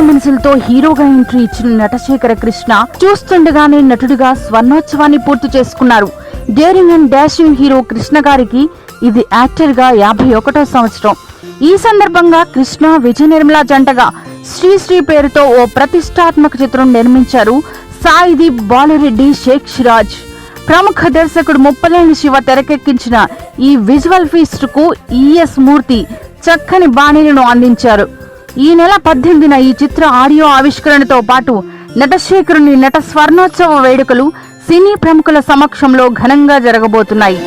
మనసులతో హీరోగా ఎంట్రీ ఇచ్చిన నటశేఖర కృష్ణ చూస్తుండగానే నటుడిగా స్వర్ణోత్సవాన్ని పూర్తి చేసుకున్నారు. Daring and dashing hero Krishna గారికి ఇది యాక్టర్ గా 51వ సంవత్సరం. ఈ సందర్భంగా కృష్ణ విజయ నిర్మల జంటగా శ్రీశ్రీ పేరుతో ఓ ప్రతిష్టాత్మక చిత్రం నిర్మించారు సాయిదీప్, బాలరెడ్డి, షేక్ సిరాజ్. ప్రముఖ దర్శకుడు ముప్పలేని శివ తెరకెక్కించిన ఈ విజువల్ ఫీస్ట్ కు ఈఎస్ మూర్తి చక్కని బాణీలను అందించారు. ఈ నెల 18న ఈ చిత్ర ఆడియో ఆవిష్కరణతో పాటు నటశేఖరుని నట స్వర్ణోత్సవ వేడుకలు సినీ ప్రముఖుల సమక్షంలో ఘనంగా జరగబోతున్నాయి.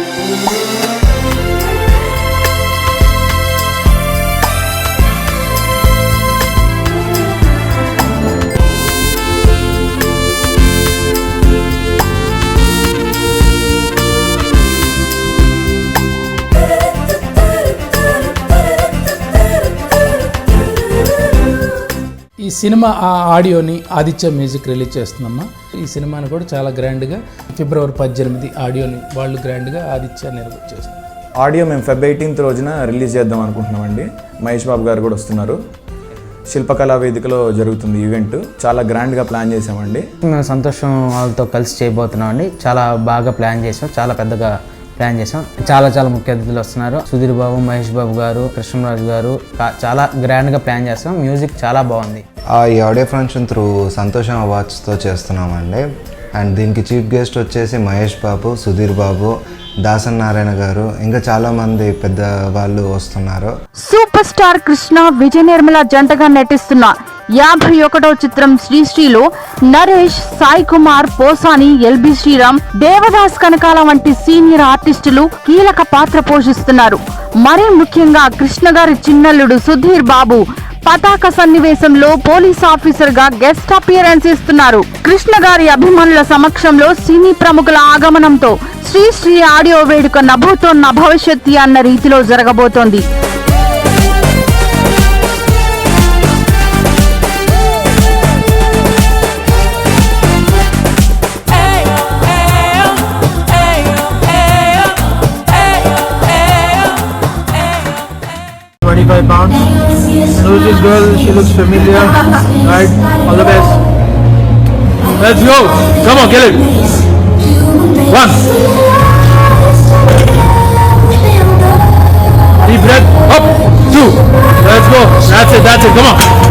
ఈ సినిమా ఆడియోని ఆదిత్య మ్యూజిక్ రిలీజ్ చేస్తుందమ్మా. ఈ సినిమాని కూడా చాలా గ్రాండ్గా ఫిబ్రవరి 18 ఆడియోని వాళ్ళు గ్రాండ్గా ఆదిత్య నిర్వహించి చేస్తారు. ఆడియో మేము Feb 18 రోజున రిలీజ్ చేద్దాం అనుకుంటున్నామండి. మహేష్ బాబు గారు కూడా వస్తున్నారు. శిల్పకళా వేదికలో జరుగుతుంది ఈవెంట్. చాలా గ్రాండ్గా ప్లాన్ చేసామండి. మేము సంతోషం వాళ్ళతో కలిసి చేయబోతున్నాం అండి. చాలా బాగా ప్లాన్ చేసాం, చాలా పెద్దగా ప్లాన్ చేసాం. చాలా ముఖ్య అతిథులు వస్తున్నారు. సుధీర్ బాబు, మహేష్ బాబు గారు, కృష్ణరాజు గారు. చాలా గ్రాండ్గా ప్లాన్ చేస్తాం. మ్యూజిక్ చాలా బాగుంది. ఈ ఆడియో ఫంక్షన్ త్రూ సంతోషం అవార్డ్స్తో చేస్తున్నామండి. అండ్ దీనికి చీఫ్ గెస్ట్ వచ్చేసి మహేష్ బాబు, సుధీర్ బాబు, దాసన్ నారాయణ గారు, ఇంకా చాలా మంది పెద్ద వాళ్ళు వస్తున్నారు. సూపర్ స్టార్ కృష్ణ విజయ నిర్మల జంటగా నటిస్తున్న 51వ చిత్రం శ్రీశ్రీలో నరేష్, సాయి కుమార్, పోసాని, ఎల్బి శ్రీరామ్, దేవదాస్ కనకాల వంటి సీనియర్ ఆర్టిస్టులు కీలక పాత్ర పోషిస్తున్నారు. మరీ ముఖ్యంగా కృష్ణ గారి చిన్నల్లుడు సుధీర్ బాబు పతాక సన్నివేశంలో పోలీస్ ఆఫీసర్ గా గెస్ట్ అపియరెన్స్ ఇస్తున్నారు. కృష్ణ గారి అభిమానుల సమక్షంలో సినీ ప్రముఖుల ఆగమనంతో శ్రీశ్రీ ఆడియో వేడుక నభూతోన్న భవిష్యత్తు అన్న రీతిలో జరగబోతోంది. £25. Who's this girl? She looks familiar. Right? All the best. Let's go. Come on, kill it. 1. Deep breath. Up. 2. Let's go. That's it. Come on.